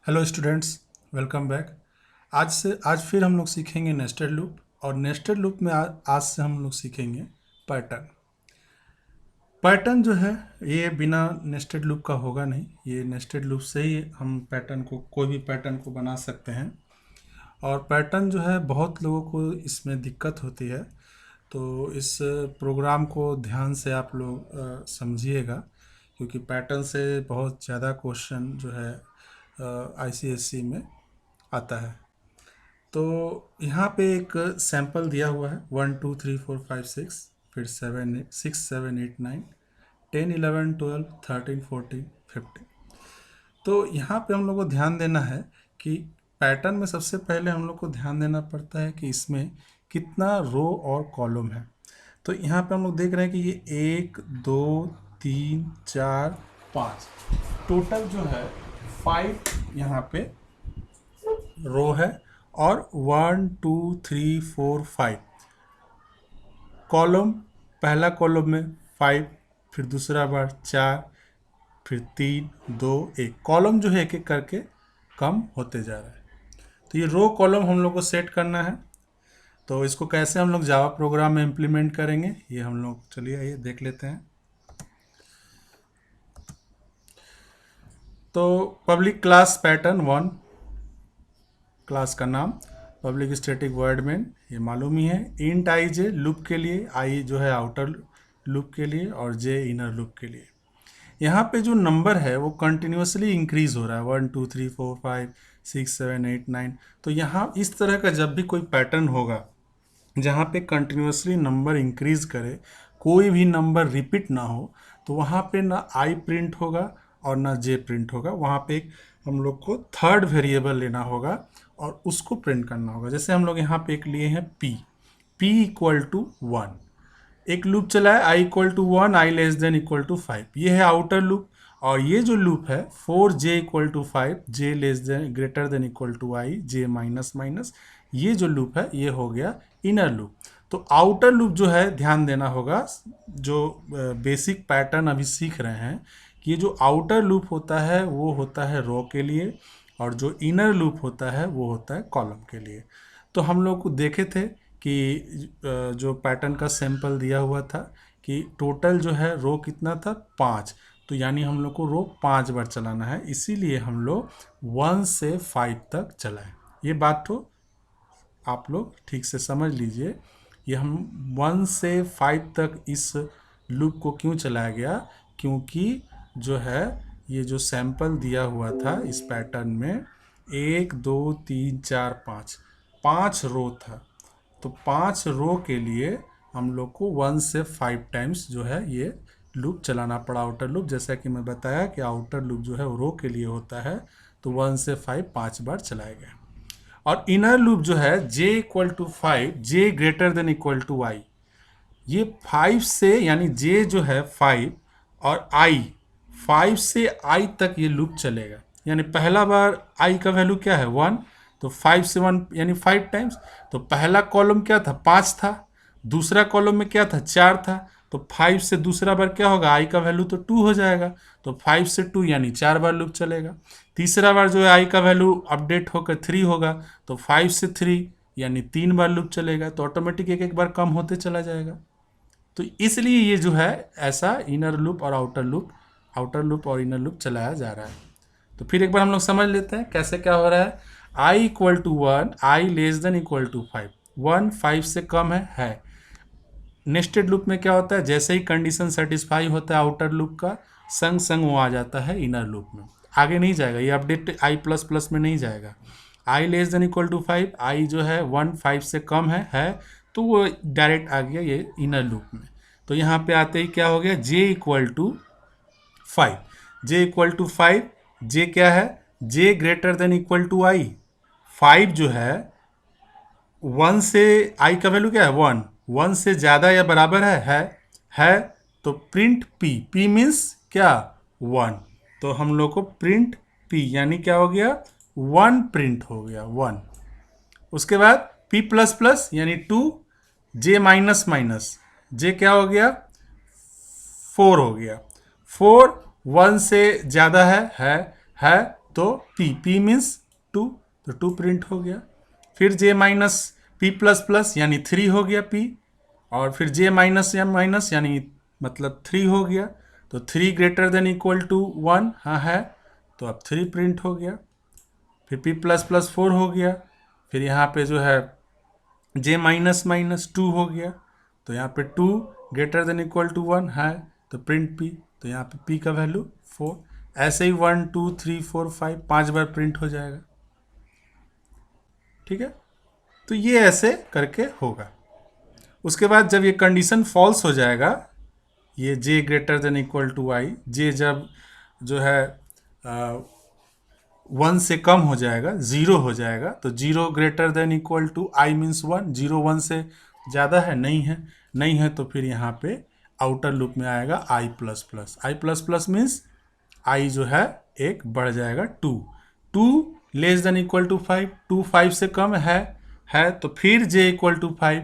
Hello students, welcome back. आज फिर हम लोग सीखेंगे नेस्टेड लूप। और नेस्टेड लूप में आज से हम लोग सीखेंगे पैटर्न। पैटर्न जो है ये बिना नेस्टेड लूप का होगा नहीं। ये नेस्टेड लूप से ही हम पैटर्न को कोई भी पैटर्न को बना सकते हैं। और पैटर्न जो है बहुत लोगों को इसमें दिक्कत होती है, तो इस प्रोग्राम को ध्यान से आप लोग समझिएगा, क्योंकि पैटर्न से बहुत ज़्यादा क्वेश्चन जो है आईसीएससी में आता है। तो यहाँ पे एक सैंपल दिया हुआ है 1 2 3 4 5 6, फिर 7 6 7 8 9 10 11 12 13 14 15। तो यहाँ पे हम लोग को ध्यान देना है कि पैटर्न में सबसे पहले हम लोग को ध्यान देना पड़ता है कि इसमें कितना रो और कॉलम है। तो यहाँ पे हम लोग देख रहे हैं कि ये 1 2 3 4 5 टोटल जो है 5 यहाँ पे रो है, और 1 2 3 4 5 कॉलम। पहला कॉलम में 5, फिर दूसरा बार 4, फिर 3 2 1। कॉलम जो है एक एक करके कम होते जा रहा है। तो ये रो कॉलम हम लोग को सेट करना है। तो इसको कैसे हम लोग जावा प्रोग्राम में इम्प्लीमेंट करेंगे, ये हम लोग चलिए आइए देख लेते हैं। तो पब्लिक क्लास पैटर्न 1, क्लास का नाम पब्लिक स्टैटिक वर्ड मेन, ये मालूम ही है। इंट आई जे लूप के लिए, आई जो है आउटर लूप के लिए और जे इनर लूप के लिए। यहाँ पे जो नंबर है वो कंटिन्यूसली इंक्रीज हो रहा है, 1 2 3 4 5 6 7 8 9। तो यहाँ इस तरह का जब भी कोई पैटर्न होगा जहाँ पे कंटिन्यूसली नंबर इंक्रीज करे, कोई भी नंबर रिपीट ना हो, तो वहाँ पे ना आई प्रिंट होगा और ना जे प्रिंट होगा। वहाँ पे एक हम लोग को थर्ड वेरिएबल लेना होगा और उसको प्रिंट करना होगा। जैसे हम लोग यहाँ पे एक लिए हैं पी इक्वल टू 1। एक लूप चला है i equal to 1, i less than equal to 5, ये है आउटर लूप। और ये जो लूप है 4j equal to 5, J less than greater than equal to I, J minus minus, ये जो लूप है ये हो गया इनर लूप। तो आउटर लूप जो है ध्यान देना होगा, जो बेसिक पैटर्न अभी सीख रहे हैं, कि ये जो आउटर लूप होता है वो होता है रो के लिए, और जो इनर लूप होता है वो होता है कॉलम के लिए। तो हम लोग को देखे थे कि जो पैटर्न का सैंपल दिया हुआ था कि टोटल जो है रो कितना था 5। तो यानी हम लोग को रो 5 बार चलाना है, इसीलिए हम लोग 1 से 5 तक चलाएं। ये बात तो आप लोग ठीक से समझ लीजिए। ये हम 1 से 5 तक इस लूप को क्यों चलाया गया, क्योंकि जो है ये जो सैंपल दिया हुआ था इस पैटर्न में 1 2 3 4 5 5 रो था। तो 5 रो के लिए हम लोग को 1 से 5 टाइम्स जो है ये लूप चलाना पड़ा, आउटर लूप। जैसा कि मैं बताया कि आउटर लूप जो है वो रो के लिए होता है, तो 1 से 5 5 बार चलाया गया। और इनर लूप जो है j equal to 5, j greater than equal to i, ये 5 से यानी j जो है 5 और i 5 से i तक ये लूप चलेगा। यानी पहला बार i का वैल्यू क्या है 1, तो 5 से 1 यानी 5 टाइम्स। तो पहला कॉलम क्या था 5 था, दूसरा कॉलम में क्या था 4 था, तो 5 से दूसरा बार क्या होगा i का वैल्यू तो 2 हो जाएगा, तो 5 से 2 यानी 4 बार लूप चलेगा। तीसरा बार जो है i का वैल्यू अपडेट होकर 3 होगा, तो 5 से 3 यानी 3 बार लूप चलेगा। तो ऑटोमेटिक एक एक बार कम होते चला जाएगा। तो इसलिए ये जो है ऐसा इनर लूप और आउटर लूप और इनर लूप चलाया जा रहा है। तो फिर एक बार हम लोग समझ लेते हैं कैसे क्या हो रहा है। I equal to 1, i less than equal to 5, 1 5 से कम है। नेस्टेड लूप में क्या होता है, जैसे ही कंडीशन सेटिस्फाई होता है आउटर लूप का, संग संग वो आ जाता है इनर लूप में, आगे नहीं जाएगा। ये अपडेट आई प्लस प्लस में नहीं जाएगा। आई लेस देन इक्वल टू 5, आई जो है 1 5 से कम है तो वो डायरेक्ट आ गया ये इनर लूप में। तो यहाँ पे आते ही क्या हो गया, j equal to 5, j equal to 5, j क्या है, j greater than equal to i. 5 जो है 1 से, आई का वैल्यू क्या है 1, 1 से ज़्यादा या बराबर है तो प्रिंट पी मीन्स क्या 1। तो हम लोग को प्रिंट पी यानी क्या हो गया 1 प्रिंट हो गया 1। उसके बाद p प्लस प्लस यानी 2, जे माइनस माइनस, जे क्या हो गया 4 हो गया। 4 1 से ज़्यादा है तो p मीन्स 2, तो 2 प्रिंट हो गया। फिर j minus p plus plus यानी 3 हो गया p, और फिर j माइनस या माइनस यानी मतलब 3 हो गया। तो 3 ग्रेटर देन इक्वल टू 1, हाँ है, तो अब 3 प्रिंट हो गया। फिर p प्लस प्लस 4 हो गया। फिर यहाँ पे जो है j माइनस माइनस 2 हो गया, तो यहाँ पे 2 ग्रेटर देन इक्वल टू 1 है, तो प्रिंट p, तो यहाँ पे p का वैल्यू 4। ऐसे ही 1 2 3 4 5 5 बार प्रिंट हो जाएगा। ठीक है, तो ये ऐसे करके होगा। उसके बाद जब ये कंडीशन फॉल्स हो जाएगा, ये j greater than equal to i, j जब जो है 1 से कम हो जाएगा, 0 हो जाएगा, तो 0 greater than equal to i means 1, 0 1 से ज़्यादा है, नहीं है, नहीं है, तो फिर यहाँ पे आउटर लूप में आएगा i plus plus. I plus plus means i जो है एक बढ़ जाएगा 2, 2 लेस देन इक्वल टू 5, 2 5 से कम है, तो फिर j इक्वल टू 5,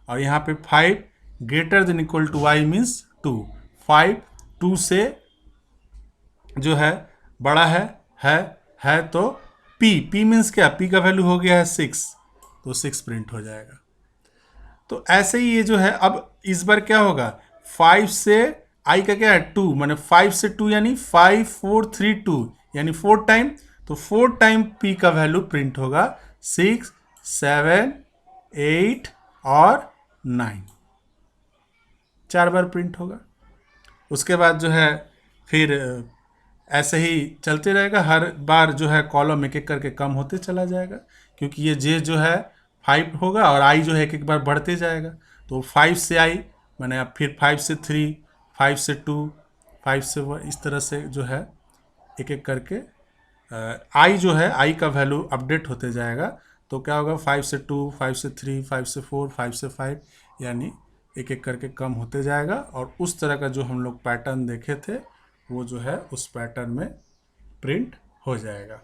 और यहाँ पे 5 greater than equal to i means 2, 5 2 से जो है बड़ा है, तो p मीन्स क्या, p का वैल्यू हो गया है 6, तो 6 प्रिंट हो जाएगा। तो ऐसे ही ये जो है, अब इस बार क्या होगा, 5 से i का क्या है 2, माने 5 से 2 यानी 5 4 3 2 यानी 4 टाइम, तो 4 टाइम p का वैल्यू प्रिंट होगा 6 7 8 और 9, 4 बार प्रिंट होगा। उसके बाद जो है फिर ऐसे ही चलते रहेगा, हर बार जो है कॉलम एक एक करके कम होते चला जाएगा, क्योंकि ये जे जो है 5 होगा और आई जो है एक एक बार बढ़ते जाएगा। तो 5 से आई मैंने, अब फिर 5 से 3, 5 से 2, 5 से 1, इस तरह से जो है एक एक करके आई जो है, आई का वैल्यू अपडेट होते जाएगा। तो क्या होगा, 5 से 2, 5 से 3, 5 से 4, 5 से 5, यानी एक एक करके कम होते जाएगा। और उस तरह का जो हम लोग पैटर्न देखे थे, वो जो है उस पैटर्न में प्रिंट हो जाएगा।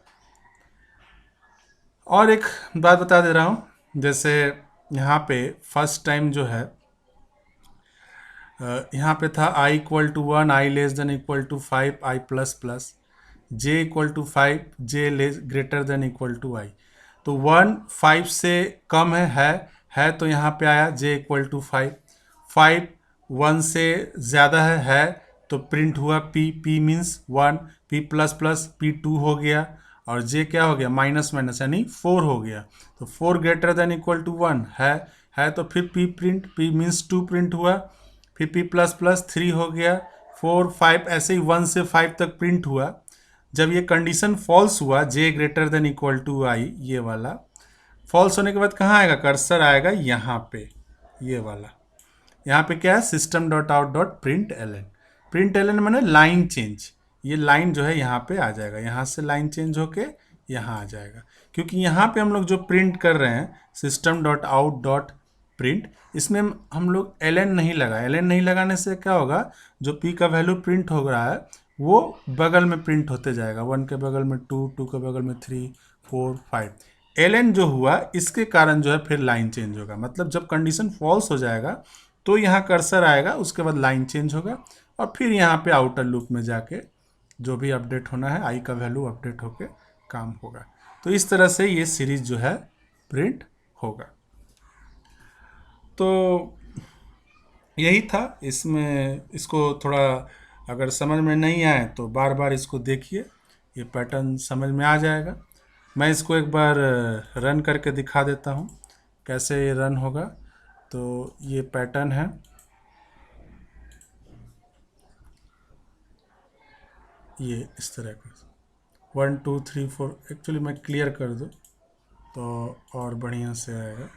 और एक बात बता दे रहा हूँ, जैसे यहाँ पे फर्स्ट टाइम जो है यहाँ पे था i equal to 1, i less than equal to 5, i plus plus, j equal to 5, j less greater than equal to i। तो 1 5 से कम है, तो यहाँ पे आया j इक्वल टू 5, 5 1 से ज़्यादा है, तो प्रिंट हुआ p means 1, p plus plus p 2 हो गया, और j क्या हो गया, माइनस माइनस यानी 4 हो गया। तो 4 ग्रेटर देन इक्वल टू 1 है, तो फिर p मीन्स 2 प्रिंट हुआ, फिर p प्लस प्लस 3 हो गया, 4 5, ऐसे ही 1 से 5 तक प्रिंट हुआ। जब ये कंडीशन फॉल्स हुआ, j greater than equal to i, ये वाला फॉल्स होने के बाद कहाँ आएगा, कर्सर आएगा यहाँ पे, ये वाला, यहाँ पे क्या है, system dot out dot print L N मैंने लाइन चेंज, ये लाइन जो है यहाँ पे आ जाएगा, यहाँ से लाइन चेंज होके यहाँ आ जाएगा, क्योंकि यहाँ पे हम लोग जो प्रिंट कर रहे हैं system dot out dot print, इसमें हम लोग एल एन नहीं लगा, एल एन नहीं लगाने से क्या होगा, जो पी का वैल्यू प्रिंट हो रहा है वो बगल में प्रिंट होते जाएगा, 1 के बगल में 2, 2 के बगल में 3 4 5। एल एन जो हुआ इसके कारण जो है फिर लाइन चेंज होगा, मतलब जब कंडीशन फॉल्स हो जाएगा तो यहाँ कर्सर आएगा, उसके बाद लाइन चेंज होगा, और फिर यहाँ पे आउटर लूप में जाके जो भी अपडेट होना है आई का वैल्यू अपडेट होके काम होगा। तो इस तरह से ये सीरीज जो है प्रिंट होगा। तो यही था इसमें, इसको थोड़ा अगर समझ में नहीं आए तो बार बार इसको देखिए, ये पैटर्न समझ में आ जाएगा। मैं इसको एक बार रन करके दिखा देता हूँ कैसे ये रन होगा। तो ये पैटर्न है, ये इस तरह का 1 2 3 4, एक्चुअली मैं क्लियर कर दूँ तो और बढ़िया से आएगा।